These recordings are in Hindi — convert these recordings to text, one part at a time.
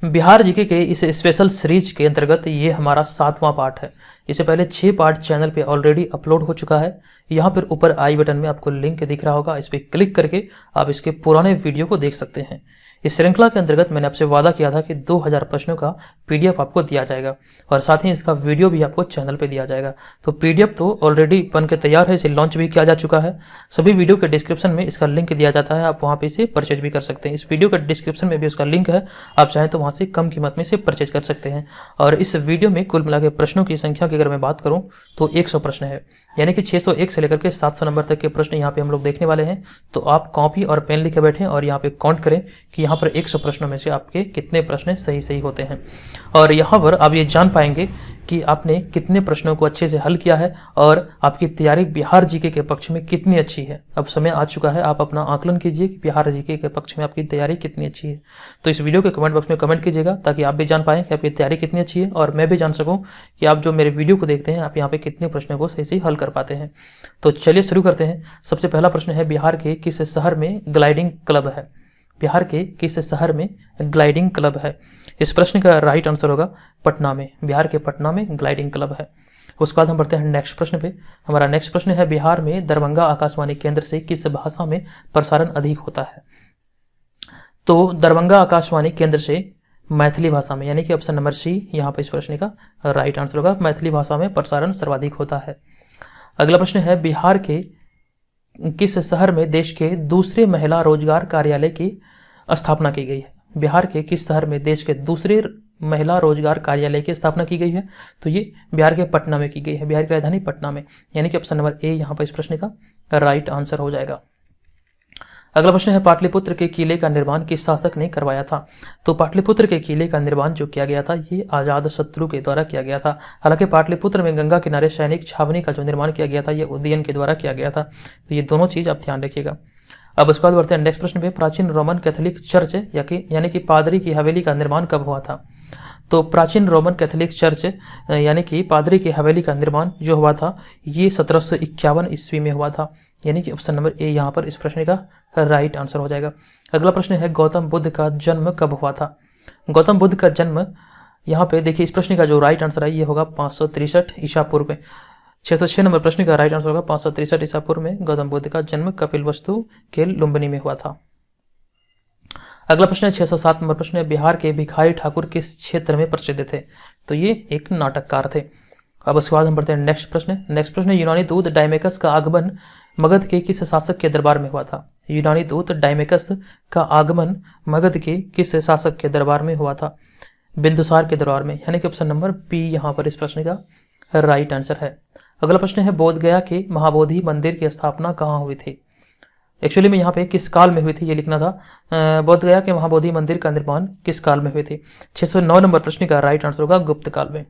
बिहार जीके के इस स्पेशल सीरीज के अंतर्गत ये हमारा 7वां पार्ट है। इससे पहले 6 पार्ट चैनल पे ऑलरेडी अपलोड हो चुका है। यहाँ पर ऊपर आई बटन में आपको लिंक दिख रहा होगा, इस पर क्लिक करके आप इसके पुराने वीडियो को देख सकते हैं। इस श्रृंखला के अंतर्गत मैंने आपसे वादा किया था कि 2000 प्रश्नों का पीडीएफ आपको दिया जाएगा और साथ ही इसका वीडियो भी आपको चैनल पे दिया जाएगा। तो पीडीएफ तो ऑलरेडी बन के तैयार है, इसे लॉन्च भी किया जा चुका है। सभी वीडियो के डिस्क्रिप्शन में इसका लिंक दिया जाता है, आप वहाँ पे इसे परचेज भी कर सकते हैं। इस वीडियो के डिस्क्रिप्शन में भी उसका लिंक है, आप चाहें तो वहाँ से कम कीमत में इसे परचेज कर सकते हैं। और इस वीडियो में कुल मिला के प्रश्नों की संख्या की अगर मैं बात करूँ तो 100 प्रश्न है, यानी कि 601 से लेकर के 700 नंबर तक के प्रश्न यहाँ पे हम लोग देखने वाले हैं। तो आप कॉपी और पेन लेके बैठें और यहाँ पे काउंट करें कि यहाँ पर 100 प्रश्नों में से आपके कितने प्रश्न सही होते हैं। और यहाँ पर आप ये जान पाएंगे कि आपने कितने प्रश्नों को अच्छे से हल किया है और आपकी तैयारी बिहार जीके के पक्ष में कितनी अच्छी है। अब समय आ चुका है, आप अपना आकलन कीजिए कि बिहार जीके के पक्ष में आपकी तैयारी कितनी अच्छी है। तो इस वीडियो के कमेंट बॉक्स में कमेंट कीजिएगा ताकि आप भी जान पाएं कि आपकी तैयारी कितनी अच्छी है और मैं भी जान सकूं कि आप जो मेरे वीडियो को देखते हैं आप यहाँ पे कितने प्रश्नों को सही हल कर पाते हैं। तो चलिए शुरू करते हैं। सबसे पहला प्रश्न है, बिहार के किस शहर में ग्लाइडिंग क्लब है? बिहार के किस शहर में ग्लाइडिंग क्लब है? इस प्रश्न का राइट आंसर होगा पटना में। बिहार के पटना में ग्लाइडिंग क्लब है। उसके बाद हम बढ़ते हैं नेक्स्ट प्रश्न पे। हमारा नेक्स्ट प्रश्न है, बिहार में दरभंगा आकाशवाणी केंद्र से किस भाषा में प्रसारण अधिक होता है? तो दरभंगा आकाशवाणी केंद्र से मैथिली भाषा में, यानी कि ऑप्शन नंबर सी यहाँ पे इस प्रश्न का राइट आंसर होगा। मैथिली भाषा में प्रसारण सर्वाधिक होता है। अगला प्रश्न है, बिहार के किस शहर में देश के दूसरे महिला रोजगार कार्यालय की स्थापना की गई है? बिहार के किस शहर में देश के दूसरे महिला रोजगार कार्यालय की स्थापना की गई है? तो ये बिहार के पटना में की गई है, बिहार की राजधानी पटना में, यानी कि ऑप्शन नंबर ए यहाँ पर इस प्रश्न का राइट आंसर हो जाएगा। अगला प्रश्न है, पाटलिपुत्र के किले का निर्माण किस शासक ने करवाया था? तो पाटलिपुत्र के किले का निर्माण जो किया गया था ये आजाद शत्रु के द्वारा किया गया था। हालांकि पाटलिपुत्र में गंगा किनारे सैनिक छावनी का जो निर्माण किया गया था ये उदयन के द्वारा किया गया था। तो ये दोनों चीज आप ध्यान रखिएगा। अब उसके बाद बढ़ते हैं नेक्स्ट प्रश्न पे। प्राचीन रोमन कैथोलिक चर्च यानी कि पादरी की हवेली का निर्माण कब हुआ था? तो प्राचीन रोमन कैथोलिक चर्च यानी कि पादरी की हवेली का निर्माण जो हुआ था ये 1751 ईस्वी में हुआ था, यानी कि ऑप्शन नंबर ए यहाँ पर इस प्रश्न का राइट आंसर हो जाएगा। अगला प्रश्न है, गौतम बुद्ध का जन्म कब हुआ था? गौतम बुद्ध का जन्म यहाँ पे देखिए, इस प्रश्न का जो राइट आंसर है ये होगा 563 ईसा पूर्व में। 606 नंबर प्रश्न का राइट आंसर होगा 563 ईसा पूर्व में गौतम बुद्ध का जन्म कपिलवस्तु के लुम्बिनी में हुआ था। अगला प्रश्न है 607 नंबर प्रश्न है, बिहार के भिखारी ठाकुर किस क्षेत्र में प्रसिद्ध थे? तो ये एक नाटककार थे। अब उसके बाद हम बढ़ते हैं नेक्स्ट प्रश्न यूनानी दूत डायमेकस का आगमन मगध के किस शासक के दरबार में हुआ था? यूनानी दूत डायमेकस का आगमन मगध के किस शासक के दरबार में हुआ था? बिंदुसार के दरबार में, यानी कि ऑप्शन नंबर बी यहाँ पर इस प्रश्न का राइट आंसर है। अगला प्रश्न है, बोध गया के महाबोधि मंदिर की स्थापना कहाँ हुई थी? एक्चुअली में यहाँ पे किस काल में हुई थी ये लिखना था। बोध गया के महाबोधि मंदिर का निर्माण किस काल में हुई थी? 609 नंबर प्रश्न का राइट आंसर होगा गुप्त काल में।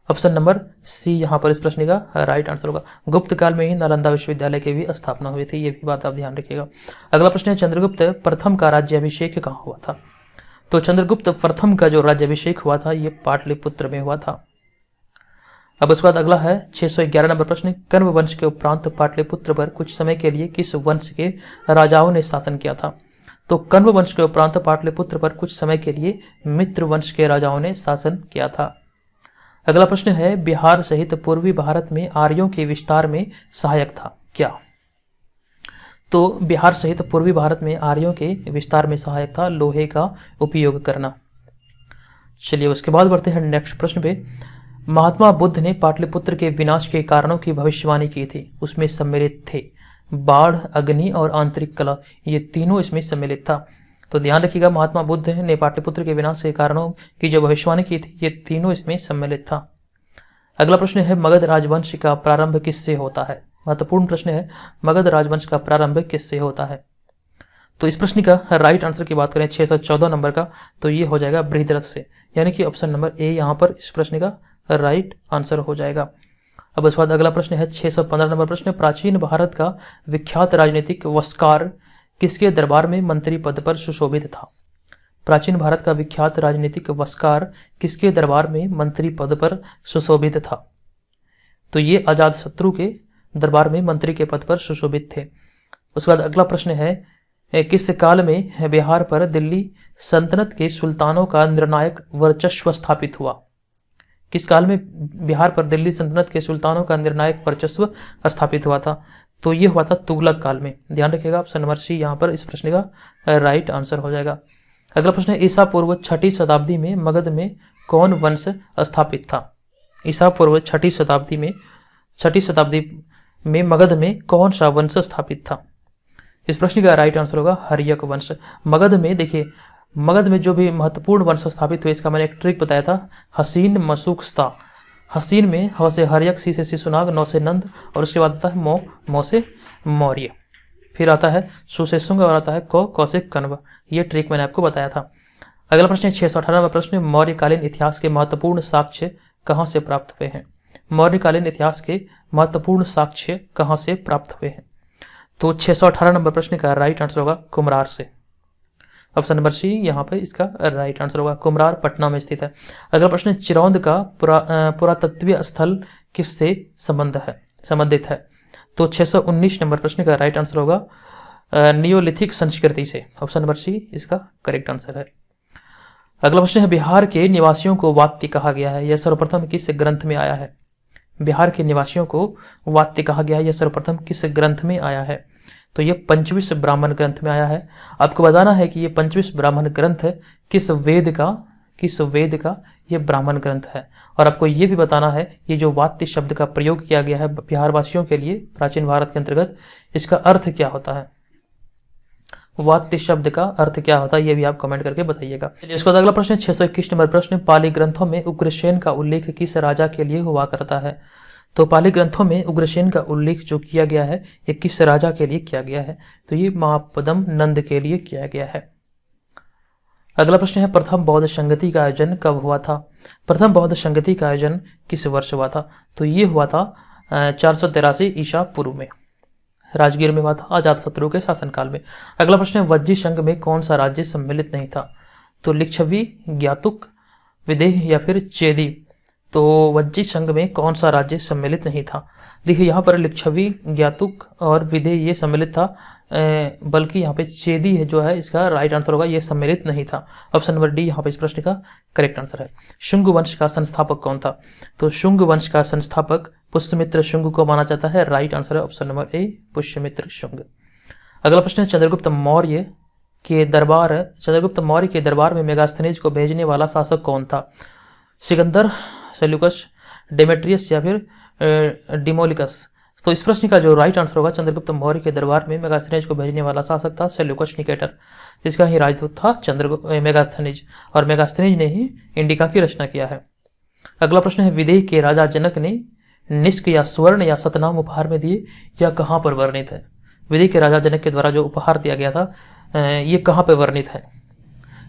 ऑप्शन नंबर सी यहाँ पर इस प्रश्न का राइट आंसर होगा। गुप्त काल में ही नालंदा विश्वविद्यालय की भी स्थापना हुई थी, ये भी बात आप ध्यान रखिएगा। अगला प्रश्न है, चंद्रगुप्त प्रथम का राज्याभिषेक कहाँ हुआ था? तो चंद्रगुप्त प्रथम का जो राज्याभिषेक हुआ था ये पाटलिपुत्र में हुआ था। अब उसके बाद अगला है 611 नंबर प्रश्न, कण्व वंश के उपरांत पाटलिपुत्र पर कुछ समय के लिए किस वंश के राजाओं ने शासन किया था? तो कण्व वंश के उपरांत पाटलिपुत्र पर कुछ समय के लिए मित्र वंश के राजाओं ने शासन किया था। अगला प्रश्न है, बिहार सहित पूर्वी भारत में आर्यों के विस्तार में सहायक था क्या? तो बिहार सहित पूर्वी भारत में आर्यों के विस्तार में सहायक था लोहे का उपयोग करना। चलिए उसके बाद बढ़ते हैं नेक्स्ट प्रश्न पे। महात्मा बुद्ध ने पाटलिपुत्र के विनाश के कारणों की भविष्यवाणी की थी, उसमें सम्मिलित थे बाढ़, अग्नि और आंतरिक कलह, ये तीनों इसमें सम्मिलित था। तो ध्यान रखिएगा, महात्मा बुद्ध ने पाटलिपुत्र के विनाश के कारणों की जो भविष्यवाणी की थी ये तीनों इसमें सम्मिलित था। अगला प्रश्न है, मगध राजवंश का प्रारंभ किससे होता है? महत्वपूर्ण प्रश्न है, मगध राजवंश का प्रारंभ किससे होता है? तो इस प्रश्न का राइट आंसर की बात करें 614 नंबर का, तो ये हो जाएगा बृहद्रथ से, यानी कि ऑप्शन नंबर ए यहाँ पर इस प्रश्न का राइट आंसर हो जाएगा। अब उसके बाद अगला प्रश्न है 615 नंबर प्रश्न, प्राचीन भारत का विख्यात राजनीतिक वस्कार किसके दरबार में मंत्री पद पर सुशोभित था? प्राचीन भारत का विख्यात राजनीतिक वस्कार किसके दरबार में मंत्री पद पर सुशोभित था? तो ये अजात शत्रु के दरबार में मंत्री के पद पर सुशोभित थे। उसके बाद अगला प्रश्न है किस काल में बिहार पर दिल्ली सल्तनत के सुल्तानों का निर्णायक वर्चस्व स्थापित हुआ? किस काल में बिहार पर दिल्ली सल्तनत के सुल्तानों का निर्णायक वर्चस्व स्थापित हुआ था? तो ये हुआ था तुगलक काल में। ध्यान रखिएगा, ऑप्शन नंबर सी यहाँ पर इस प्रश्न का राइट आंसर हो जाएगा। अगला प्रश्न है, ईसा पूर्व 6ठी शताब्दी में मगध में कौन वंश स्थापित था? ईसा पूर्व 6ठी शताब्दी में मगध में कौन सा वंश स्थापित था? इस प्रश्न का राइट आंसर होगा हर्यक वंश। मगध में देखिए, मगध में जो भी महत्वपूर्ण वंश स्थापित हुए इसका मैंने एक ट्रिक बताया था, हसीन मसूखस्ता। हसीन में ह से हर्यक, सी से शिशुनाग, नौ से नंद और उसके बाद आता है मौ से मौर्य, फिर आता है सु से शुंग और आता है क से कण्व। ये ट्रिक मैंने आपको बताया था। अगला प्रश्न है 618वां प्रश्न, मौर्यकालीन इतिहास के महत्वपूर्ण साक्ष्य कहाँ से प्राप्त हुए हैं? मौर्यकालीन इतिहास के महत्वपूर्ण साक्ष्य कहाँ से प्राप्त हुए हैं? तो 618 नंबर प्रश्न का राइट आंसर होगा कुम्हरार से। ऑप्शन नंबर सी यहाँ पे इसका राइट आंसर होगा। कुम्हरार पटना में स्थित है। अगला प्रश्न, चिरौंद का पुरातत्वीय स्थल किससे संबंधित है? तो 619 नंबर प्रश्न का राइट आंसर होगा नियोलिथिक संस्कृति से। ऑप्शन नंबर सी इसका करेक्ट आंसर है। अगला प्रश्न है, बिहार के निवासियों को वात्य कहा गया है, यह सर्वप्रथम किस ग्रंथ में आया है? बिहार के निवासियों को वात्य कहा गया है, यह सर्वप्रथम किस ग्रंथ में आया है? तो ये पंचविश ब्राह्मण ग्रंथ में आया है। आपको बताना है कि ये पंचविश ब्राह्मण ग्रंथ किस वेद का ये ब्राह्मण ग्रंथ है। और आपको ये भी बताना है ये जो वात्य शब्द का प्रयोग किया गया है बिहार वासियों के लिए प्राचीन भारत के अंतर्गत, इसका अर्थ क्या होता है? वात्य शब्द का अर्थ क्या होता है ये भी आप कमेंट करके बताइएगा। चलिए इसके बाद अगला प्रश्न 621 नंबर प्रश्न, पाली ग्रंथों में उग्रसेन का उल्लेख किस राजा के लिए हुआ करता है? तो पाली ग्रंथों में उग्रसेन का उल्लेख जो किया गया है ये किस राजा के लिए किया गया है? तो ये महापद्म नंद के लिए किया गया है। अगला प्रश्न है, प्रथम बौद्ध संगति का आयोजन कब हुआ था? प्रथम बौद्ध संगति का आयोजन किस वर्ष हुआ था? तो ये हुआ था 483 ईसा पूर्व में, राजगीर में हुआ था, अजातशत्रु के शासनकाल में। अगला प्रश्न है, वज्जी संघ में कौन सा राज्य सम्मिलित नहीं था? तो लिच्छवी, ज्ञातुक, विदेह या फिर चेदी। तो वज्जी संघ में कौन सा राज्य सम्मिलित नहीं था? देखिए यहाँ पर लिच्छवी, ज्ञातुक और विदेह ये सम्मिलित था, बल्कि यहाँ पे चेदी है जो है इसका राइट आंसर होगा, ये सम्मिलित नहीं था। ऑप्शन नंबर डी यहाँ पे इस प्रश्न का करेक्ट आंसर है। शुंग वंश का संस्थापक कौन था? तो शुंग वंश का संस्थापक पुष्यमित्र शुंग को माना जाता है। राइट आंसर है option number A, Pushyamitra Shunga. अगला प्रश्न है, चंद्रगुप्त मौर्य के दरबार में मेगास्थनीज को भेजने वाला शासक कौन था? सिकंदर, सेल्यूकस, डेमेट्रियस या फिर डिमोलिकस। तो इस प्रश्न का जो राइट आंसर होगा, चंद्रगुप्त मौर्य के दरबार में मेगास्थनीज को भेजने वाला शासक था सेल्यूकस निकेटर, जिसका ही राजदूत था मेगास्थनीज, और मेगास्थनीज ने ही इंडिका की रचना किया है। अगला प्रश्न है, विदेह के राजा जनक ने निष्क या स्वर्ण या सतनाम उपहार में दिए, यह कहाँ पर वर्णित है? विदेह के राजा जनक के द्वारा जो उपहार दिया गया था ये कहाँ पर वर्णित है?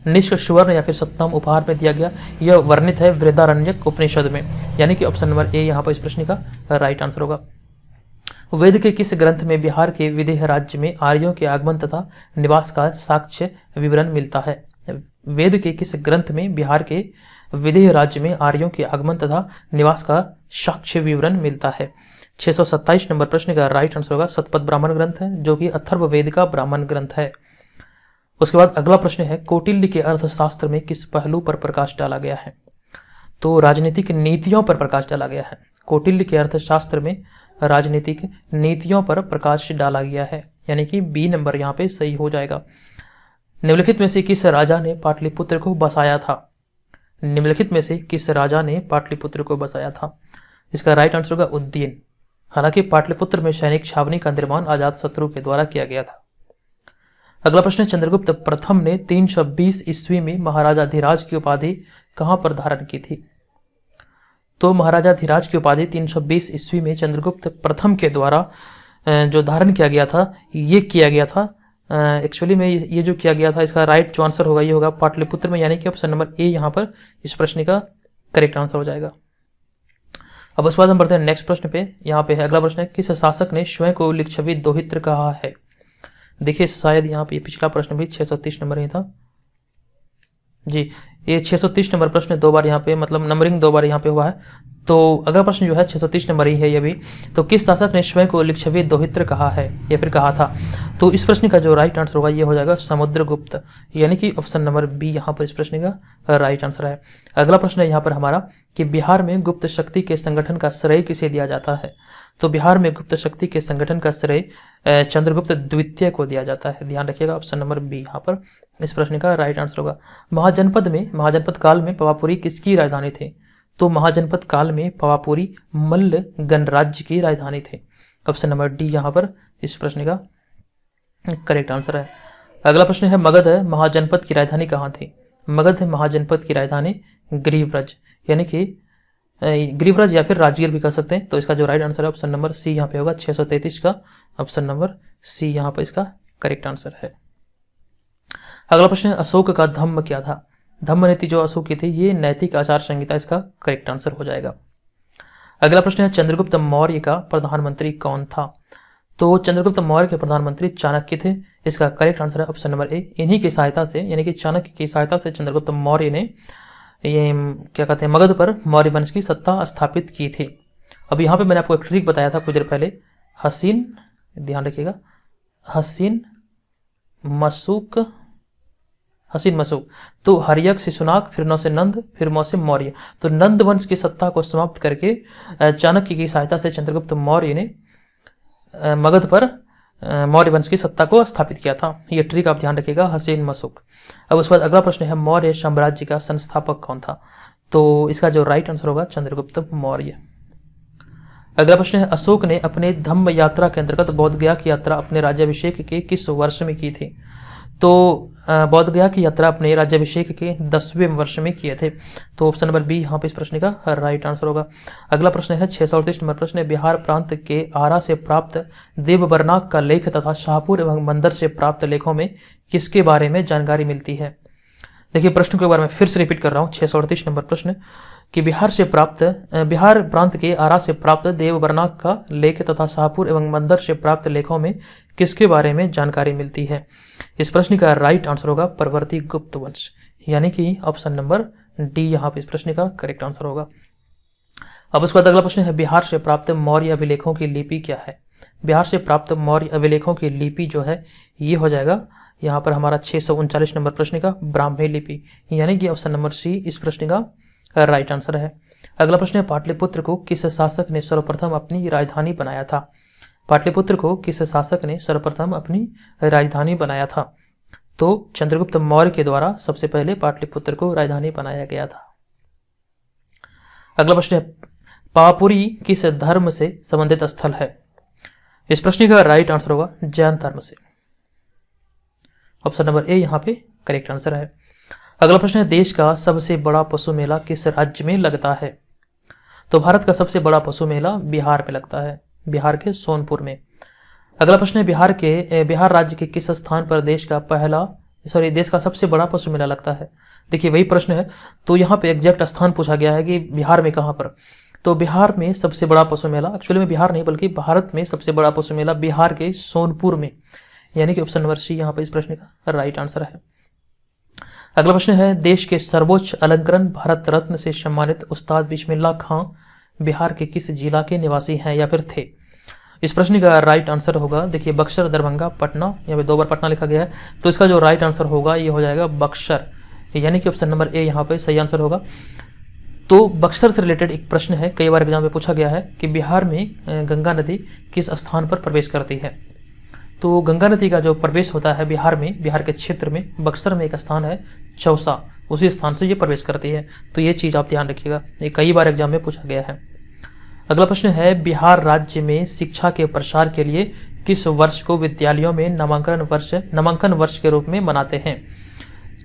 निष्क, स्वर्ण या फिर सतनाम उपहार में दिया गया, यह वर्णित है बृहदारण्यक उपनिषद में, यानी कि ऑप्शन नंबर ए यहाँ पर इस प्रश्न का राइट आंसर होगा। वेद के किस ग्रंथ में बिहार के विदेह राज्य में आर्यों के आगमन तथा निवास का साक्ष्य विवरण मिलता है? वेद के किस ग्रंथ में बिहार के विदेह राज्य में आर्यों के आगमन तथा निवास का साक्ष्य विवरण मिलता है? 627 नंबर प्रश्न का राइट आंसर होगा शतपथ ब्राह्मण ग्रंथ है, जो कि अथर्ववेद का ब्राह्मण ग्रंथ है। उसके बाद अगला प्रश्न है, कौटिल्य के अर्थशास्त्र में किस पहलू पर प्रकाश डाला गया है? तो राजनीतिक नीतियों पर प्रकाश डाला गया है। कौटिल्य के अर्थशास्त्र में राजनीतिक नीतियों पर प्रकाश डाला गया है, यानी कि बी नंबर यहाँ पे सही हो जाएगा। निम्नलिखित में से किस राजा ने पाटलिपुत्र को बसाया था? निम्नलिखित में से किस राजा ने पाटलिपुत्र को बसाया था? इसका राइट आंसर होगा उद्दीन। हालांकि पाटलिपुत्र में सैनिक छावनी का निर्माण अजातशत्रु के द्वारा किया गया था। अगला प्रश्न, चंद्रगुप्त प्रथम ने 320 ईस्वी में महाराजा धीराज की उपाधि कहां पर धारण की थी? तो महाराजा धीराज की उपाधि 320 ईस्वी में चंद्रगुप्त प्रथम के द्वारा जो धारण किया गया था, ये किया गया था एक्चुअली में ये जो किया गया था, इसका राइट जो आंसर होगा ये होगा पाटलिपुत्र में, यानी कि ऑप्शन नंबर ए यहाँ पर इस प्रश्न का करेक्ट आंसर हो जाएगा। अब उसके बाद हम बढ़ते हैं नेक्स्ट प्रश्न पे। यहाँ पे है अगला प्रश्न है, किस शासक ने स्वयं को लिच्छवी दोहित्र कहा है? देखिए शायद यहाँ पे पिछला प्रश्न भी 630 नंबर ही था, जी, ये 630 नंबर प्रश्न 2 बार यहाँ पे मतलब नंबरिंग 2 बार यहाँ पे हुआ है। तो अगला प्रश्न जो है 630 नंबर ही है ये भी। तो किस शासक ने स्वयं को लिच्छवी दोहित्र कहा है या फिर कहा था? तो इस प्रश्न का जो राइट आंसर होगा ये हो जाएगा समुद्रगुप्त, यानी कि ऑप्शन नंबर बी यहाँ पर इस प्रश्न का राइट आंसर है। अगला प्रश्न है यहाँ पर हमारा कि बिहार में गुप्त शक्ति के संगठन का श्रेय किसे दिया जाता है? तो बिहार में गुप्त शक्ति के संगठन का श्रेय चंद्रगुप्त द्वितीय को दिया जाता है। ध्यान रखिएगा, ऑप्शन नंबर बी यहाँ पर इस प्रश्न का राइट आंसर होगा। महाजनपद काल में पवापुरी किसकी राजधानी थे? तो महाजनपद काल में पवापुरी मल्ल गणराज्य की राजधानी थे। ऑप्शन नंबर डी यहाँ पर इस प्रश्न का करेक्ट आंसर है। अगला प्रश्न है मगध महाजनपद की राजधानी कहाँ थी? मगध महाजनपद की राजधानी गिरिव्रज, यानी कि गिरिव्रज या फिर राजगीर भी कह सकते हैं। तो इसका जो राइट आंसर है ऑप्शन नंबर सी यहाँ पे होगा, 633 का ऑप्शन नंबर सी यहाँ पर इसका करेक्ट आंसर है। अगला प्रश्न है अशोक का धम्म क्या था? धम्म नीति जो अशोक की थी ये नैतिक आचार संहिता, इसका करेक्ट आंसर हो जाएगा। अगला प्रश्न है चंद्रगुप्त मौर्य का प्रधानमंत्री कौन था? तो चंद्रगुप्त मौर्य के प्रधानमंत्री चाणक्य थे। इसका करेक्ट आंसर है ऑप्शन नंबर ए। इन्हीं की सहायता से यानी कि चाणक्य की सहायता से चंद्रगुप्त मौर्य ने ये क्या कहते हैं मगध पर मौर्य वंश की सत्ता स्थापित की थी। अब यहाँ पे मैंने आपको एक ट्रिक बताया था कुछ देर पहले, हसीन, ध्यान रखिएगा, हसीन मशूक, तो हर्यक से सुनाक, फिर नौ से नंद, फिर मौ से मौर्य। तो नंद वंश की सत्ता को समाप्त करके चाणक्य की सहायता से चंद्रगुप्त मौर्य ने मगध पर मौर्य वंश की सत्ता को स्थापित किया था। ये ट्रिक आप ध्यान रखिएगा, हसीन मशूक। अब उसके बाद अगला प्रश्न है मौर्य साम्राज्य का संस्थापक कौन था? तो इसका जो राइट आंसर होगा चंद्रगुप्त मौर्य। अगला प्रश्न है अशोक ने अपने धम्म यात्रा के अंतर्गत बोधगया की यात्रा अपने राज्याभिषेक के किस वर्ष में की थी? तो बोधगया की यात्रा अपने राज्याभिषेक के 10वें वर्ष में किए थे। तो ऑप्शन नंबर बी यहाँ पे इस प्रश्न का राइट आंसर होगा। अगला प्रश्न है 638 नंबर प्रश्न है बिहार प्रांत के आरा से प्राप्त देवबरनाक का लेख तथा शाहपुर एवं मंदर से प्राप्त लेखों में किसके बारे में जानकारी मिलती है? देखिए प्रश्न के बारे में फिर से रिपीट कर रहा हूँ, 638 नंबर प्रश्न कि बिहार प्रांत के आरा से प्राप्त देवबरनाक का लेख तथा शाहपुर एवं मंदर से प्राप्त लेखों में किसके बारे में जानकारी मिलती है? इस प्रश्न का राइट आंसर होगा परवर्ती गुप्त वंश, यानी कि ऑप्शन नंबर डी यहाँ पे इस प्रश्न का करेक्ट आंसर होगा। अब उसके बाद अगला प्रश्न है बिहार से प्राप्त मौर्य अभिलेखों की लिपि क्या है? बिहार से प्राप्त मौर्य अभिलेखों की लिपि जो है ये हो जाएगा यहाँ पर हमारा 639 नंबर प्रश्न का ब्राह्मी लिपि, यानी कि ऑप्शन नंबर सी इस प्रश्न का राइट आंसर है। अगला प्रश्न है पाटलिपुत्र को किस शासक ने सर्वप्रथम अपनी राजधानी बनाया था? पाटलिपुत्र को किस शासक ने सर्वप्रथम अपनी राजधानी बनाया था? तो चंद्रगुप्त मौर्य के द्वारा सबसे पहले पाटलिपुत्र को राजधानी बनाया गया था। अगला प्रश्न है पावापुरी किस धर्म से संबंधित स्थल है? इस प्रश्न का राइट आंसर होगा जैन धर्म से। ऑप्शन नंबर ए यहाँ पे करेक्ट आंसर है। अगला प्रश्न है देश का सबसे बड़ा पशु मेला किस राज्य में लगता है? तो भारत का सबसे बड़ा पशु मेला बिहार में लगता है, बिहार के सोनपुर में। अगला प्रश्न है बिहार राज्य के किस स्थान पर देश का सबसे बड़ा पशु मेला लगता है? देखिए वही प्रश्न है, तो यहाँ पे एग्जैक्ट स्थान पूछा गया है कि बिहार में कहाँ पर। तो बिहार में सबसे बड़ा पशु मेला, एक्चुअली में बिहार नहीं बल्कि भारत में सबसे बड़ा पशु मेला बिहार के सोनपुर में, यानी कि ऑप्शन नंबर सी यहाँ पे इस प्रश्न का राइट आंसर है। अगला प्रश्न है देश के सर्वोच्च अलंकरण भारत रत्न से सम्मानित उस्ताद बिस्मिल्लाह खां बिहार के किस जिला के निवासी हैं या फिर थे? इस प्रश्न का राइट आंसर होगा देखिए बक्सर, दरभंगा, पटना, यहाँ पे 2 बार पटना लिखा गया है, तो इसका जो राइट आंसर होगा ये हो जाएगा बक्सर, यानी कि ऑप्शन नंबर ए यहाँ पे सही आंसर होगा। तो बक्सर से रिलेटेड एक प्रश्न है, कई बार एग्जाम में पूछा गया है कि बिहार में गंगा नदी किस स्थान पर प्रवेश करती है? तो गंगा नदी का जो प्रवेश होता है बिहार में, बिहार के क्षेत्र में बक्सर में एक स्थान है चौसा, उसी स्थान से ये प्रवेश करती है। तो ये चीज़ आप ध्यान रखिएगा, ये कई बार एग्जाम में पूछा गया है। अगला प्रश्न है बिहार राज्य में शिक्षा के प्रसार के लिए किस वर्ष को विद्यालयों में नामांकन वर्ष के रूप में मनाते हैं?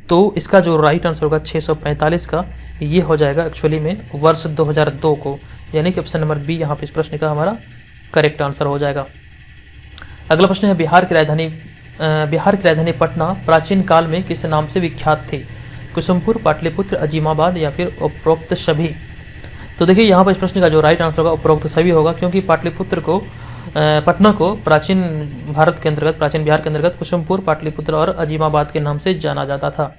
तो इसका जो राइट आंसर होगा 645 का ये हो जाएगा एक्चुअली में वर्ष 2002 को, यानी कि ऑप्शन नंबर बी यहाँ पे इस प्रश्न का हमारा करेक्ट आंसर हो जाएगा। अगला प्रश्न है बिहार की राजधानी पटना प्राचीन काल में किस नाम से विख्यात थी? कुसुमपुर, पाटलिपुत्र, अजीमाबाद या फिर उपरोक्त सभी? तो देखिए यहाँ पर इस प्रश्न का जो राइट आंसर होगा उपरोक्त सभी होगा, क्योंकि पटना को प्राचीन बिहार के अंतर्गत कुसुमपुर, पाटलिपुत्र और अजीमाबाद के नाम से जाना जाता था।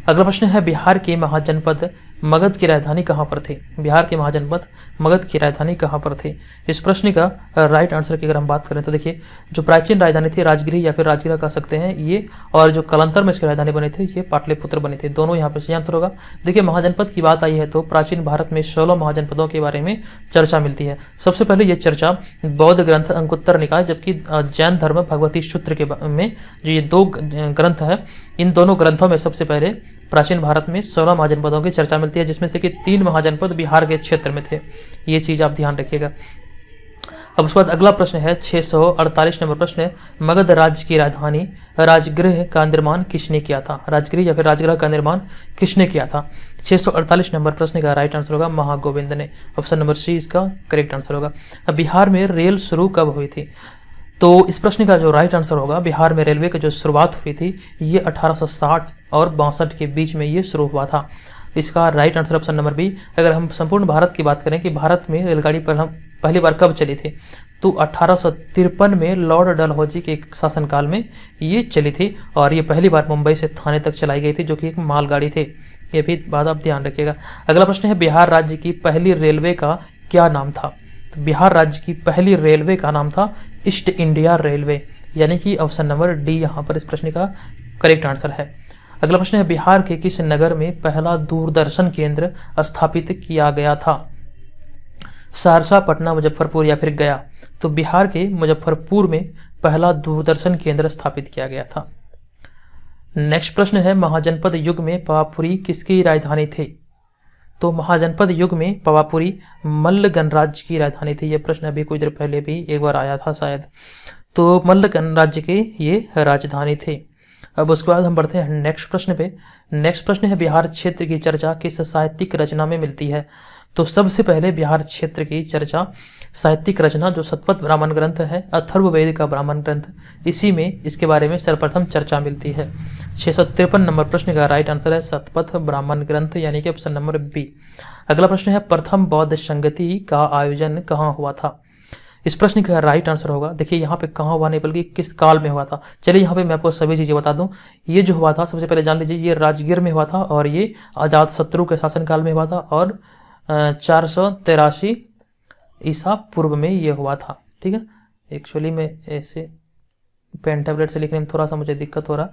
अगला प्रश्न है बिहार के महाजनपद मगध की राजधानी कहाँ पर थी? बिहार के महाजनपद मगध की राजधानी कहाँ पर थी? इस प्रश्न का राइट आंसर की अगर हम बात करें तो देखिए, जो प्राचीन राजधानी थी राजगिरी या फिर राजगिरा कह सकते हैं ये, और जो कालांतर में इसकी राजधानी बनी थी ये पाटलिपुत्र बनी थी। दोनों यहाँ पर सही आंसर होगा। देखिए, महाजनपद की बात आई है तो प्राचीन भारत में 16 महाजनपदों के बारे में चर्चा मिलती है। सबसे पहले ये चर्चा बौद्ध ग्रंथ अंकुत्तर निकाय, जबकि जैन धर्म भगवती सूत्र के में जो ये 2 ग्रंथ है, इन दोनों ग्रंथों में सबसे पहले प्राचीन भारत में 16 महाजनपदों की चर्चा मिलती है, जिसमें से कि 3 महाजनपद बिहार के क्षेत्र में थे। ये चीज आप ध्यान रखिएगा। अब उसके बाद अगला प्रश्न है 648 नंबर प्रश्न है, मगध राज्य की राजधानी राजगृह का निर्माण किसने किया था? राजगृह या फिर राजगृह का निर्माण किसने किया था? 648 नंबर प्रश्न का राइट आंसर होगा महागोविंद ने। ऑप्शन नंबर सी इसका करेक्ट आंसर होगा। अब बिहार में रेल शुरू कब हुई थी? तो इस प्रश्न का जो राइट आंसर होगा, बिहार में रेलवे की जो शुरुआत हुई थी ये 1860 और 62 के बीच में ये शुरू हुआ था। इसका right answer option number B. अगर हम संपूर्ण भारत की बात करें कि भारत में रेलगाड़ी पर हम पहली बार कब चली थी, तो 1853 में लॉर्ड डलहौजी के शासनकाल में ये चली थी, और ये पहली बार मुंबई से थाने तक चलाई गई थी, जो कि एक मालगाड़ी थी। ये भी बात आप ध्यान रखिएगा। अगला प्रश्न है बिहार राज्य की पहली रेलवे का क्या नाम था? तो बिहार राज्य की पहली रेलवे का नाम था ईस्ट इंडिया रेलवे, यानी कि ऑप्शन नंबर डी यहाँ पर इस प्रश्न का करेक्ट आंसर है। अगला प्रश्न है बिहार के किस नगर में पहला दूरदर्शन केंद्र स्थापित किया गया था? सहरसा, पटना, मुजफ्फरपुर या फिर गया? तो बिहार के मुजफ्फरपुर में पहला दूरदर्शन केंद्र स्थापित किया गया था। नेक्स्ट प्रश्न है महाजनपद युग में पावापुरी किसकी राजधानी थी? तो महाजनपद युग में पावापुरी मल्ल गणराज्य की राजधानी थी। यह प्रश्न अभी कुछ देर पहले भी एक बार आया था शायद। तो मल्ल गणराज्य के ये राजधानी थे। अब उसके बाद हम बढ़ते हैं नेक्स्ट प्रश्न पे। नेक्स्ट प्रश्न है बिहार क्षेत्र की चर्चा किस साहित्यिक रचना में मिलती है? तो सबसे पहले बिहार क्षेत्र की चर्चा साहित्यिक रचना जो शतपथ ब्राह्मण ग्रंथ है, अथर्ववेद का ब्राह्मण ग्रंथ, इसी में इसके बारे में सर्वप्रथम चर्चा मिलती है। 653 नंबर प्रश्न का राइट आंसर है शतपथ ब्राह्मण ग्रंथ, यानी कि ऑप्शन नंबर बी। अगला प्रश्न है प्रथम बौद्ध संगति का आयोजन कहाँ हुआ था? इस प्रश्न का राइट आंसर होगा, देखिए यहाँ पे कहाँ हुआ नहीं बल्कि किस काल में हुआ था। चलिए यहाँ पे मैं आपको सभी चीजें बता दूं। ये जो हुआ था सबसे पहले जान लीजिए, ये राजगीर में हुआ था और ये अजात शत्रु के शासनकाल में हुआ था, और 483 ईसा पूर्व में ये हुआ था। ठीक है, एक्चुअली में ऐसे पेन टैबलेट से लिखने में थोड़ा सा मुझे दिक्कत हो रहा।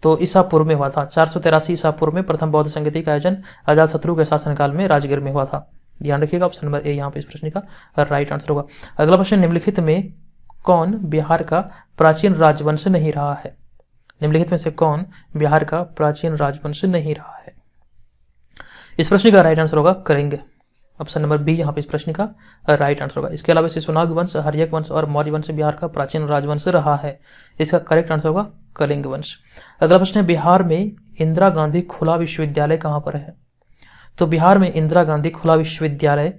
तो ईसा पूर्व में हुआ था, 483 ईसा पूर्व में प्रथम बौद्ध संगति का आयोजन अजात शत्रु के शासनकाल में राजगीर में हुआ था। ध्यान रखिएगा, ऑप्शन नंबर ए यहाँ पे इस प्रश्न का राइट आंसर होगा। अगला प्रश्न, निम्नलिखित में कौन बिहार का प्राचीन राजवंश नहीं रहा है? निम्नलिखित में से कौन बिहार का प्राचीन राजवंश नहीं रहा है? इस प्रश्न का राइट आंसर होगा कलिंग, ऑप्शन नंबर बी यहाँ पे इस प्रश्न का राइट आंसर होगा। इसके अलावा शिशुनाग वंश, हर्यक वंश और मौर्य वंश बिहार का प्राचीन राजवंश रहा है। इसका करेक्ट आंसर होगा कलिंग वंश। अगला प्रश्न है बिहार में इंदिरा गांधी खुला विश्वविद्यालय कहाँ पर है? तो बिहार में इंदिरा गांधी खुला विश्वविद्यालय,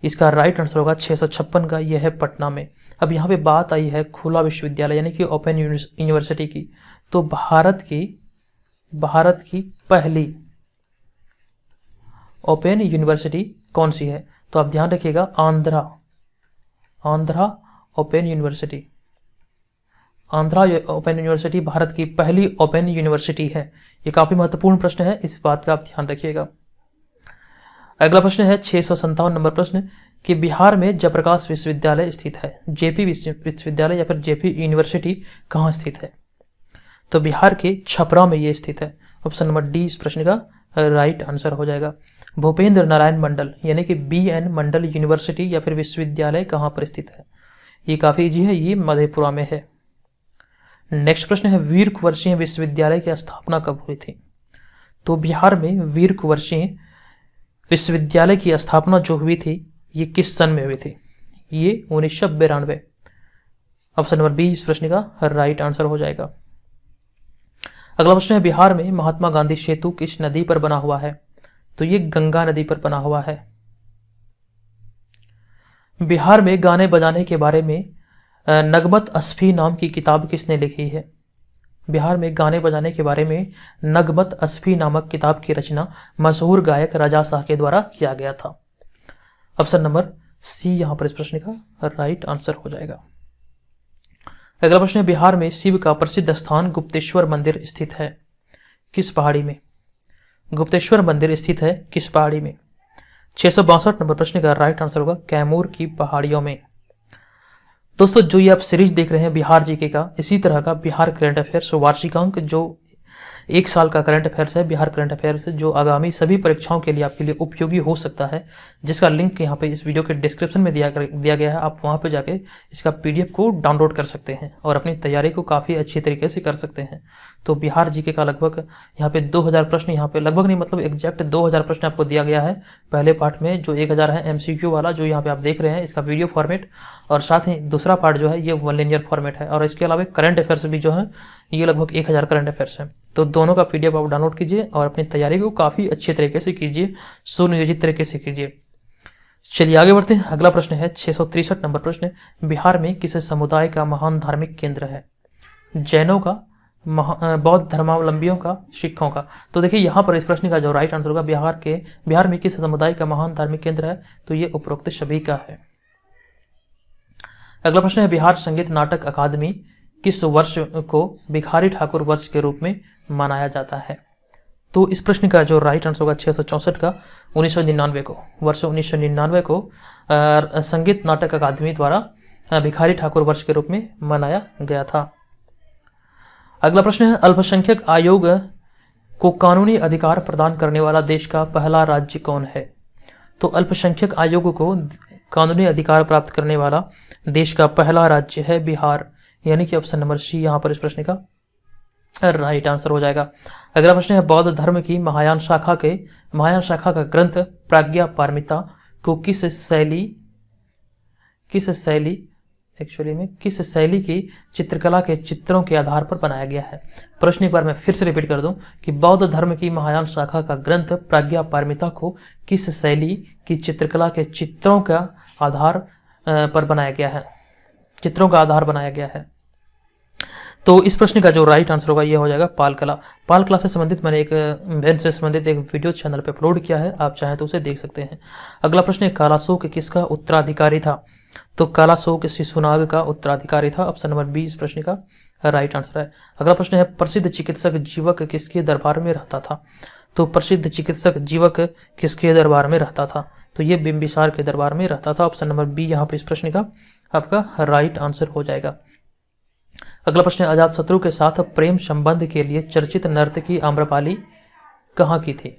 इसका राइट आंसर होगा 656 का, यह है पटना में। अब यहाँ पे बात आई है खुला विश्वविद्यालय यानी कि ओपन यूनिवर्सिटी की। तो भारत की पहली ओपन यूनिवर्सिटी कौन सी है? तो आप ध्यान रखिएगा, Andhra open university. Andhra open university Bharat की पहली ओपन यूनिवर्सिटी है। ये काफी महत्वपूर्ण प्रश्न है, इस बात का आप ध्यान रखिएगा। अगला प्रश्न है 657 नंबर प्रश्न कि बिहार में जयप्रकाश विश्वविद्यालय स्थित है। जेपी विश्वविद्यालय या फिर जेपी यूनिवर्सिटी कहाँ स्थित है? तो बिहार के छपरा में ये स्थित है। ऑप्शन नंबर डी इस प्रश्न का राइट आंसर हो जाएगा। भूपेंद्र नारायण मंडल यानी कि BN मंडल यूनिवर्सिटी या फिर विश्वविद्यालय कहाँ पर स्थित है? ये काफी इजी है, ये मधेपुरा में है। नेक्स्ट प्रश्न है वीर कुंवर सिंह विश्वविद्यालय की स्थापना कब हुई थी? तो बिहार में वीर कुंवर सिंह विश्वविद्यालय की स्थापना जो हुई थी ये किस सन में हुई थी? ये 1992। ऑप्शन नंबर बी इस प्रश्न का राइट आंसर हो जाएगा। अगला प्रश्न है बिहार में महात्मा गांधी सेतु किस नदी पर बना हुआ है? तो ये गंगा नदी पर बना हुआ है। बिहार में गाने बजाने के बारे में नगमत अस्फी नाम की किताब किसने लिखी है? बिहार में गाने बजाने के बारे में नगमत अस्फी नामक किताब की रचना मशहूर गायक राजा शाह के द्वारा किया गया था। ऑप्शन नंबर सी यहां पर इस प्रश्न का राइट आंसर हो जाएगा। अगला प्रश्न है बिहार में शिव का प्रसिद्ध स्थान गुप्तेश्वर मंदिर स्थित है, किस पहाड़ी में? गुप्तेश्वर मंदिर स्थित है किस पहाड़ी में? 662 नंबर प्रश्न का राइट आंसर होगा कैमूर की पहाड़ियों में। दोस्तों जो ये आप सीरीज देख रहे हैं बिहार जीके का, इसी तरह का बिहार करंट अफेयर्स वार्षिकांक जो 1 साल का करंट अफेयर्स है, बिहार करंट अफेयर्स जो आगामी सभी परीक्षाओं के लिए आपके लिए उपयोगी हो सकता है, जिसका लिंक यहाँ पे इस वीडियो के डिस्क्रिप्शन में दिया गया है। आप वहाँ पे जाके इसका PDF को डाउनलोड कर सकते हैं और अपनी तैयारी को काफ़ी अच्छी तरीके से कर सकते हैं। तो बिहार जीके का लगभग यहाँ पे 2000 प्रश्न, यहाँ पे लगभग नहीं मतलब एग्जैक्ट 2000 प्रश्न आपको दिया गया है पहले पार्ट में, जो 1000 है MCQ वाला जो यहाँ पे आप देख रहे हैं इसका वीडियो फॉर्मेट, और साथ ही दूसरा पार्ट जो है ये 1 लिनियर फॉर्मेट है, और इसके अलावा करंट अफेयर्स भी जो है ये लगभग 1000 करंट अफेयर्स है। तो दोनों का PDF आप डाउनलोड कीजिए और अपनी तैयारी को काफ़ी अच्छे तरीके से कीजिए, सुनियोजित तरीके से कीजिए। चलिए आगे बढ़ते हैं। अगला प्रश्न है 663 नंबर प्रश्न, बिहार में किस समुदाय का महान धार्मिक केंद्र है? जैनों का, बौद्ध धर्मावलंबियों का, सिखों का? तो देखिए यहाँ पर इस प्रश्न का जो राइट आंसर होगा बिहार में किस समुदाय का महान धार्मिक केंद्र है? तो ये उपरोक्त सभी का है। अगला प्रश्न है बिहार संगीत नाटक अकादमी किस वर्ष को भिखारी ठाकुर वर्ष के रूप में मनाया जाता है? तो इस प्रश्न का जो राइट आंसर होगा 664 का 1999 को, वर्ष 1999 को संगीत नाटक अकादमी द्वारा भिखारी ठाकुर वर्ष के रूप में मनाया गया था। अगला प्रश्न है अल्पसंख्यक आयोग को कानूनी अधिकार प्रदान करने वाला देश का पहला राज्य कौन है? तो अल्पसंख्यक आयोग को कानूनी अधिकार प्राप्त करने वाला देश का पहला राज्य है बिहार, यानी कि ऑप्शन नंबर सी यहाँ पर इस प्रश्न का राइट आंसर हो जाएगा। अगला प्रश्न है बौद्ध धर्म की महायान शाखा का ग्रंथ प्राज्ञा पारमिता को किस शैली की चित्रकला के चित्रों के आधार पर बनाया गया है? प्रश्न एक बार मैं फिर से रिपीट कर दूं कि बौद्ध धर्म की महायान शाखा का ग्रंथ प्राज्ञा पारमिता को किस शैली की चित्रकला के चित्रों का आधार पर बनाया गया है, चित्रों का आधार बनाया गया है? तो इस प्रश्न का जो राइट आंसर होगा ये हो जाएगा पाल कला से संबंधित मैंने एक वेन से संबंधित एक वीडियो चैनल पे अपलोड किया है, आप चाहें तो उसे देख सकते हैं। अगला प्रश्न है कालाशोक किसका उत्तराधिकारी था? तो कालाशोक शिशुनाग का उत्तराधिकारी था, ऑप्शन नंबर बी इस प्रश्न का राइट आंसर है। अगला प्रश्न है प्रसिद्ध चिकित्सक जीवक किसके दरबार में रहता था? तो प्रसिद्ध चिकित्सक जीवक किसके दरबार में रहता था? तो ये बिंबिसार के दरबार में रहता था, ऑप्शन नंबर बी यहाँ पे इस प्रश्न का आपका राइट आंसर हो जाएगा। अगला प्रश्न है अजातशत्रु के साथ प्रेम संबंध के लिए चर्चित नर्तकी आम्रपाली कहाँ की थी?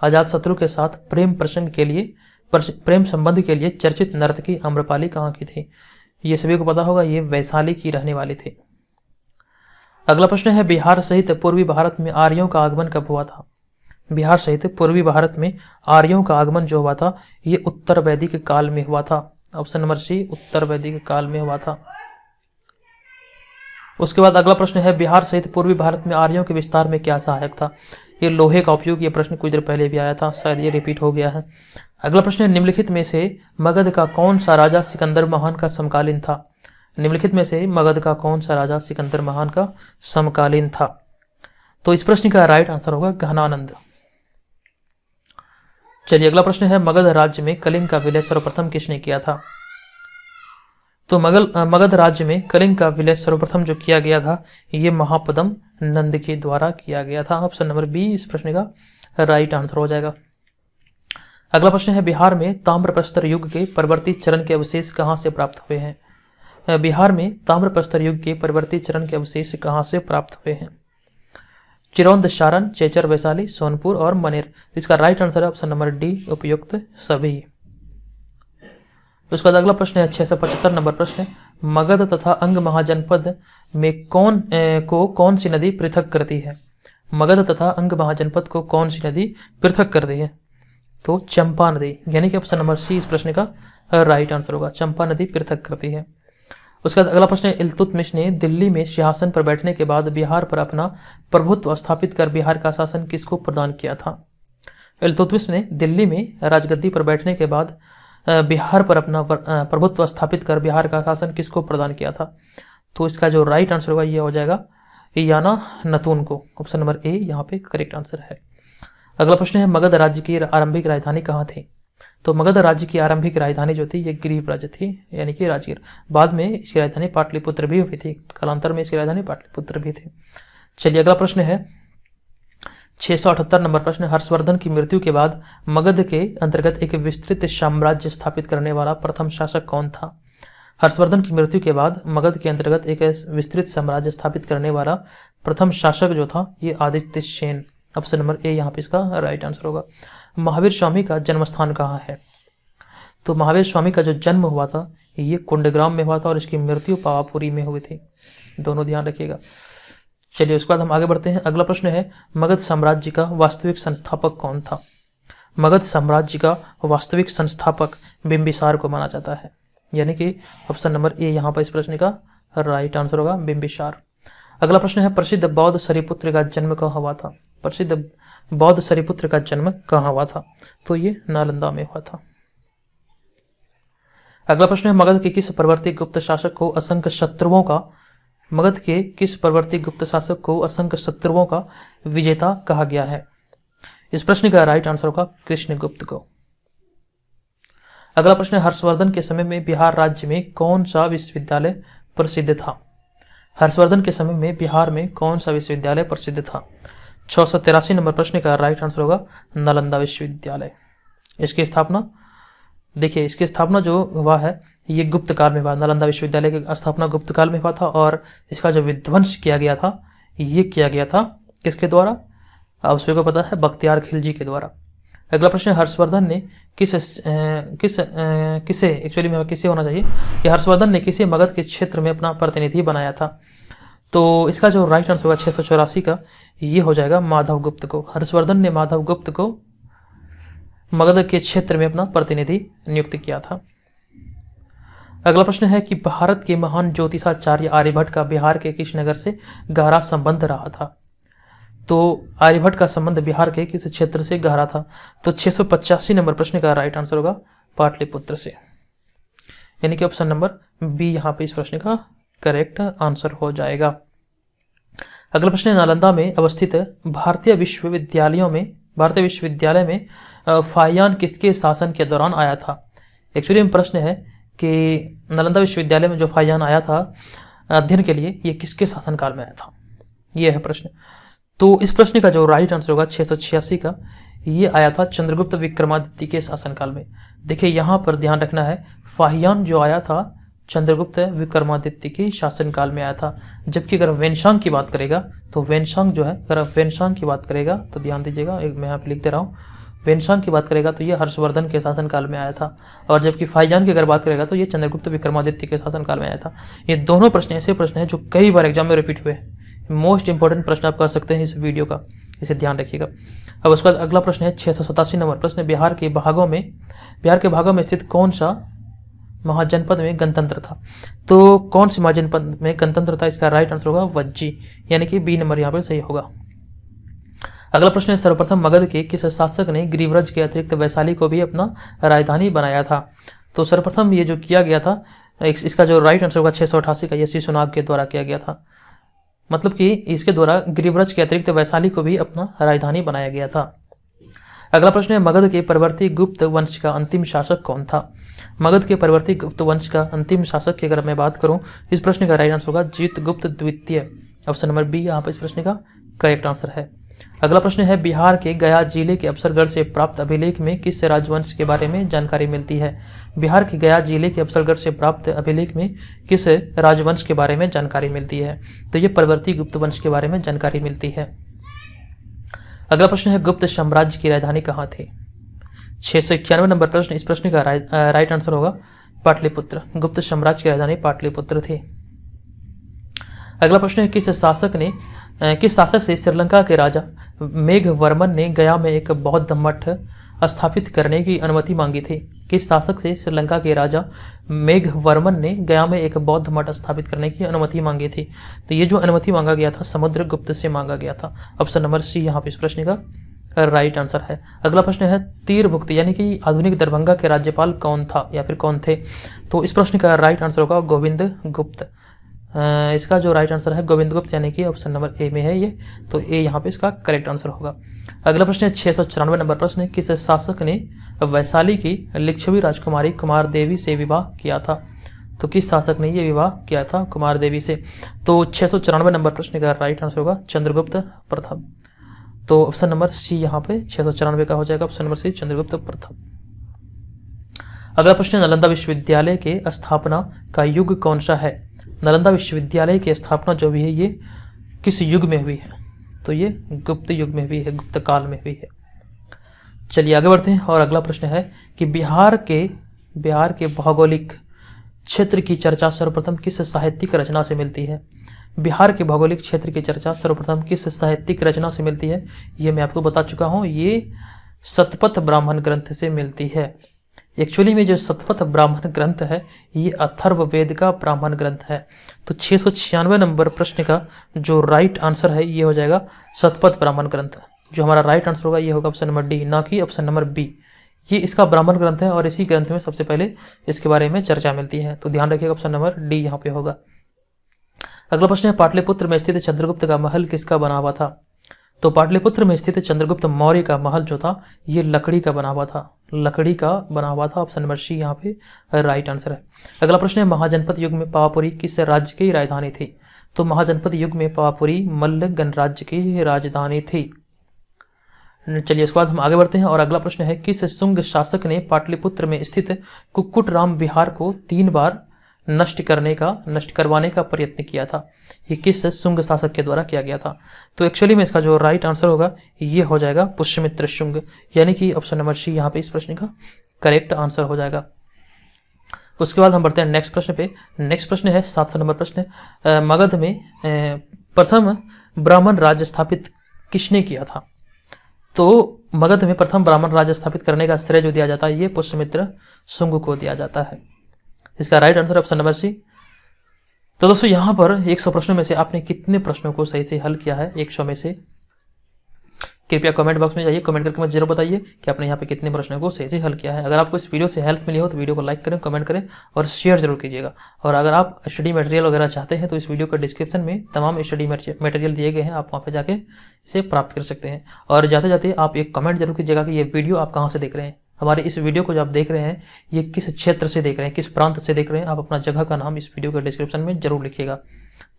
अजातशत्रु के साथ प्रेम संबंध के लिए चर्चित नर्तकी आम्रपाली कहाँ की थी? ये सभी को पता होगा, ये वैशाली की रहने वाली थी। अगला प्रश्न है बिहार सहित पूर्वी भारत में आर्यों का आगमन कब हुआ था? बिहार सहित पूर्वी भारत में आर्यों का आगमन जो हुआ था ये उत्तर वैदिक काल में हुआ था, ऑप्शन नंबर सी उत्तर वैदिक काल में हुआ था। उसके बाद अगला प्रश्न है बिहार सहित पूर्वी भारत में आर्यों के विस्तार में क्या सहायक था? ये लोहे का उपयोग, ये प्रश्न कुछ देर पहले भी आया था, शायद ये रिपीट हो गया है। अगला प्रश्न है निम्नलिखित में से मगध का कौन सा राजा सिकंदर महान का समकालीन था? निम्नलिखित में से मगध का कौन सा राजा सिकंदर महान का समकालीन था? तो इस प्रश्न का राइट आंसर होगा घनानंद। चलिए अगला प्रश्न है मगध राज्य में कलिंग का विलय सर्वप्रथम किसने किया था? तो मगध राज्य में कलिंग का विलय सर्वप्रथम जो किया गया था ये महापद्म नंद के द्वारा किया गया था, ऑप्शन नंबर बी इस प्रश्न का राइट आंसर हो जाएगा। अगला प्रश्न है बिहार में ताम्रप्रस्तर युग के परवर्ती चरण के अवशेष कहाँ से प्राप्त हुए हैं? बिहार में ताम्रप्रस्तर युग के परवर्ती चरण के अवशेष कहाँ से प्राप्त हुए हैं? चिरौंद, सारण, चेचर, वैशाली, सोनपुर और मनेर। इसका राइट आंसर है ऑप्शन नंबर डी उपयुक्त सभी। उसके बाद अगला प्रश्न है 675 नंबर प्रश्न, मगध तथा अंग महाजनपद में कौन सी नदी पृथक करती है? मगध तथा अंग महाजनपद को कौन सी नदी पृथक करती है? तो चंपा नदी, यानी कि ऑप्शन नंबर सी इस प्रश्न का राइट आंसर होगा, चंपा नदी पृथक करती है। उसके बाद अगला प्रश्न है इल्तुतमिश ने दिल्ली में सिंहासन पर बैठने के बाद बिहार पर अपना प्रभुत्व स्थापित कर बिहार का शासन किसको प्रदान किया था? इल्तुतमिश ने दिल्ली में राजगद्दी पर बैठने के बाद बिहार पर अपना प्रभुत्व स्थापित कर बिहार का शासन किसको प्रदान किया था? तो इसका जो राइट आंसर होगा ये हो जाएगा याना नतून को, ऑप्शन नंबर ए यहाँ पे करेक्ट आंसर है। अगला प्रश्न है मगध राज्य की आरंभिक राजधानी कहाँ थी? तो मगध राज्य की आरंभिक राजधानी जो थी ये गिरिव्रज थी, यानी कि राजगीर। बाद में इसकी राजधानी पाटलिपुत्र भी हुई थी, कालांतर में इसकी राजधानी पाटलिपुत्र भी थी। चलिए अगला प्रश्न है 678 नंबर प्रश्न, हर्षवर्धन की मृत्यु के बाद मगध के अंतर्गत एक विस्तृत साम्राज्य स्थापित करने वाला प्रथम शासक कौन था? हर्षवर्धन की मृत्यु के बाद मगध के अंतर्गत एक विस्तृत साम्राज्य स्थापित करने वाला प्रथम शासक जो था ये Aditya Sen. Option number A यहाँ पे इसका राइट आंसर होगा। महावीर स्वामी का जन्म स्थान कहाँ है? तो महावीर स्वामी का जो जन्म हुआ था ये कुंडग्राम में हुआ था और इसकी मृत्यु पावापुरी में हुई थी, दोनों ध्यान रखिएगा। चलिए उसके बाद हम आगे बढ़ते हैं। अगला प्रश्न है, मगध साम्राज्य का वास्तविक संस्थापक कौन था? मगध साम्राज्य का वास्तविक संस्थापक बिंबिसार को माना जाता है, यानी कि ऑप्शन नंबर ए यहाँ पर इस प्रश्न का राइट आंसर होगा, बिंबिसार। अगला प्रश्न है, प्रसिद्ध बौद्ध सरिपुत्र का जन्म कहाँ हुआ था? प्रसिद्ध बौद्ध सरिपुत्र का जन्म कहाँ हुआ था? तो ये नालंदा में हुआ था। अगला प्रश्न है, मगध के किस प्रवर्ती गुप्त शासक को असंख्य शत्रुओं का मगध के किस प्रवर्ती गुप्त शासक को असंख्य शत्रुओं का विजेता कहा गया है? इस प्रश्न का राइट आंसर होगा कृष्णगुप्त को। अगला प्रश्न है, हर्षवर्धन के समय में बिहार राज्य में कौन सा विश्वविद्यालय प्रसिद्ध था? हर्षवर्धन के समय में बिहार में कौन सा विश्वविद्यालय प्रसिद्ध था? 683 नंबर प्रश्न का राइट आंसर होगा नालंदा विश्वविद्यालय। इसकी स्थापना देखिए, इसकी स्थापना जो हुआ है ये गुप्त काल में हुआ। नालंदा विश्वविद्यालय की स्थापना गुप्त काल में हुआ था और इसका जो विध्वंस किया गया था ये किया गया था किसके द्वारा? आप सभी को पता है, बख्तियार खिलजी के द्वारा। अगला प्रश्न, हर्षवर्धन ने किसे होना चाहिए कि हर्षवर्धन ने किसे मगध के क्षेत्र में अपना प्रतिनिधि बनाया था? तो इसका जो राइट आंसर होगा 684 का ये हो जाएगा माधव गुप्त को। हर्षवर्धन ने माधव गुप्त को मगध के क्षेत्र में अपना प्रतिनिधि नियुक्त किया था। अगला प्रश्न है कि भारत के महान ज्योतिषाचार्य आर्यभट्ट का बिहार के किस नगर से गहरा संबंध रहा था? तो आर्यभट्ट का संबंध बिहार के किस क्षेत्र से गहरा था? तो 685 नंबर प्रश्न का राइट आंसर होगा पाटलिपुत्र से, यानी कि ऑप्शन नंबर बी यहाँ पे इस प्रश्न का करेक्ट आंसर हो जाएगा। अगला प्रश्न है, नालंदा में अवस्थित भारतीय विश्वविद्यालय में फाहियान किसके शासन के दौरान आया था? एक्चुअली में प्रश्न है कि नालंदा विश्वविद्यालय में जो फाहियान आया था अध्ययन के लिए ये किसके शासनकाल में आया था, ये है प्रश्न। तो इस प्रश्न का जो राइट आंसर होगा 686 का ये आया था चंद्रगुप्त विक्रमादित्य के शासनकाल में। देखिए यहाँ पर ध्यान रखना है, फाहियान जो आया था चंद्रगुप्त विक्रमादित्य के शासनकाल में आया था, जबकि अगर वेनशांग की बात करेगा तो वेनशांग जो है, अगर वेनशांग की बात करेगा तो ध्यान दीजिएगा, एक मैं यहाँ पे लिख दे रहा हूँ, वेनशांग की बात करेगा तो ये हर्षवर्धन के शासनकाल में आया था, और जबकि फाहियान की अगर बात करेगा तो ये चंद्रगुप्त विक्रमादित्य के शासनकाल में आया था। ये दोनों प्रश्न ऐसे प्रश्न हैं जो कई बार एग्जाम में रिपीट हुए हैं। मोस्ट इंपॉर्टेंट प्रश्न आप कर सकते हैं इस वीडियो का, इसे ध्यान रखिएगा। अब उसके बाद अगला प्रश्न है 687 नंबर प्रश्न, बिहार के भागों में स्थित कौन सा महाजनपद में गणतंत्र था? तो कौन सी महाजनपद में गणतंत्र था? इसका राइट आंसर होगा वज्जी, यानी कि बी नंबर यहाँ पर सही होगा। अगला प्रश्न है, सर्वप्रथम मगध के किस शासक ने गिरिव्रज के अतिरिक्त वैशाली को भी अपना राजधानी बनाया था? तो सर्वप्रथम ये जो किया गया था इसका जो राइट आंसर होगा 688 का, ये शिशुनाग के द्वारा किया गया था। मतलब कि इसके द्वारा गिरिव्रज के अतिरिक्त वैशाली को भी अपना राजधानी बनाया गया था। अगला प्रश्न है, मगध के परवर्ती गुप्त वंश का अंतिम शासक कौन था? मगध के परवर्ती गुप्त वंश का अंतिम शासक की अगर मैं बात करूं, इस प्रश्न का राइट आंसर होगा जीतगुप्त द्वितीय। ऑप्शन नंबर बी यहाँ पर इस प्रश्न का करेक्ट आंसर है। अगला प्रश्न है, बिहार के गया जिले के अफसरगढ़ से प्राप्त अभिलेख में किस राजवंश के बारे में जानकारी मिलती है? बिहार के गया जिले के अफसरगढ़ से प्राप्त अभिलेख में किस राजवंश के बारे में जानकारी मिलती है? तो ये परवर्ती गुप्त वंश के बारे में जानकारी मिलती है। अगला प्रश्न है, गुप्त साम्राज्य की राजधानी कहाँ थी? 691 नंबर प्रश्न, इस प्रश्न का राइट आंसर होगा पाटलिपुत्र। गुप्त साम्राज्य की राजधानी पाटलिपुत्र थी। अगला प्रश्न है, किस शासक से श्रीलंका के राजा मेघवर्मन ने गया में एक बौद्ध मठ स्थापित करने की अनुमति मांगी थी? किस शासक से श्रीलंका के राजा मेघवर्मन ने गया में एक बौद्ध मठ स्थापित करने की अनुमति मांगी थी? तो ये जो अनुमति मांगा गया था समुद्रगुप्त से मांगा गया था। ऑप्शन नंबर सी यहाँ पे इस प्रश्न का राइट आंसर है। अगला प्रश्न है, तीरभुक्त यानी कि आधुनिक दरभंगा के राज्यपाल कौन था या फिर कौन थे? तो इस प्रश्न का राइट आंसर होगा गोविंद गुप्त। इसका जो राइट आंसर है गोविंद गुप्त, यानी कि ऑप्शन नंबर ए में है ये, तो ए यहाँ पे इसका करेक्ट आंसर होगा। अगला प्रश्न है 694 नंबर प्रश्न, किस शासक ने वैशाली की लिच्छवी राजकुमारी कुमार देवी से विवाह किया था? तो किस शासक ने ये विवाह किया था कुमार देवी से? तो 694 नंबर प्रश्न का राइट आंसर होगा चंद्रगुप्त प्रथम। तो ऑप्शन नंबर सी यहाँ पे 694 का हो जाएगा, ऑप्शन नंबर सी चंद्रगुप्त प्रथम। अगला प्रश्न, नालंदा विश्वविद्यालय के स्थापना का युग कौन सा है? नालंदा विश्वविद्यालय की स्थापना जो भी है ये किस युग में हुई है? तो ये गुप्त युग में हुई है, गुप्त काल में हुई है। चलिए आगे बढ़ते हैं और अगला प्रश्न है कि बिहार के भौगोलिक क्षेत्र की चर्चा सर्वप्रथम किस साहित्यिक रचना से मिलती है? बिहार के भौगोलिक क्षेत्र की चर्चा सर्वप्रथम किस साहित्यिक रचना से मिलती है? ये मैं आपको बता चुका हूँ, ये शतपथ ब्राह्मण ग्रंथ से मिलती है। एक्चुअली में जो शतपथ ब्राह्मण ग्रंथ है ये अथर्ववेद का ब्राह्मण ग्रंथ है। तो 696 नंबर प्रश्न का जो राइट आंसर है ये हो जाएगा शतपथ ब्राह्मण ग्रंथ। जो हमारा राइट आंसर होगा ये होगा ऑप्शन नंबर डी, ना कि ऑप्शन नंबर बी। ये इसका ब्राह्मण ग्रंथ है और इसी ग्रंथ में सबसे पहले इसके बारे में चर्चा मिलती है। तो ध्यान रखिएगा ऑप्शन नंबर डी यहाँ पे होगा। अगला प्रश्न है, पाटलिपुत्र में स्थित चंद्रगुप्त का महल किसका बना हुआ था? तो पाटलिपुत्र में स्थित चंद्रगुप्त मौर्य का महल जो था ये लकड़ी का बना हुआ था, लकड़ी का बना हुआ था। ऑप्शन नंबर सी यहाँ पे राइट आंसर है। अगला प्रश्न है, महाजनपद युग में पावापुरी किस राज्य की राजधानी थी? तो महाजनपद युग में पावापुरी मल्ल गणराज्य की राजधानी थी। चलिए इसके बाद हम आगे बढ़ते हैं और अगला प्रश्न है, किस शुंग शासक ने पाटलिपुत्र में स्थित कुक्कुटराम विहार को 3 बार नष्ट करवाने का प्रयत्न किया था? ये किस शुंग शासक के द्वारा किया गया था? तो एक्चुअली में इसका जो राइट आंसर होगा ये हो जाएगा पुष्यमित्र शुंग, यानी कि ऑप्शन नंबर सी यहाँ पे इस प्रश्न का करेक्ट आंसर हो जाएगा। उसके बाद हम बढ़ते हैं नेक्स्ट प्रश्न पे। नेक्स्ट प्रश्न है 700 नंबर प्रश्न, मगध में प्रथम ब्राह्मण राज्य स्थापित किसने किया था? तो मगध में प्रथम ब्राह्मण राज्य स्थापित करने का श्रेय जो दिया जाता है ये पुष्यमित्र शुंग को दिया जाता है। इसका right answer option number C. तो दोस्तों यहाँ पर 100 प्रश्नों में से आपने कितने प्रश्नों को सही से हल किया है 100 में से? कृपया कमेंट बॉक्स में जाइए, कमेंट करके मुझे जरूर बताइए कि आपने यहाँ पे कितने प्रश्नों को सही से हल किया है। अगर आपको इस वीडियो से हेल्प मिली हो तो वीडियो को लाइक करें, कमेंट करें और शेयर जरूर कीजिएगा। और अगर आप स्टडी मटेरियल वगैरह चाहते हैं तो इस वीडियो के डिस्क्रिप्शन में तमाम स्टडी मटेरियल दिए गए हैं, आप वहाँ पे जाके इसे प्राप्त कर सकते हैं। और जाते जाते आप एक कमेंट जरूर कीजिएगा कि ये वीडियो आप कहाँ से देख रहे हैं। हमारे इस वीडियो को जो आप देख रहे हैं ये किस क्षेत्र से देख रहे हैं, किस प्रांत से देख रहे हैं। आप अपना जगह का नाम इस वीडियो के डिस्क्रिप्शन में जरूर लिखिएगा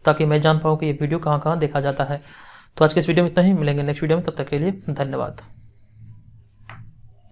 ताकि मैं जान पाऊँ कि ये वीडियो कहाँ कहाँ देखा जाता है। तो आज के इस वीडियो में इतना ही, मिलेंगे नेक्स्ट वीडियो में, तब तक के लिए धन्यवाद।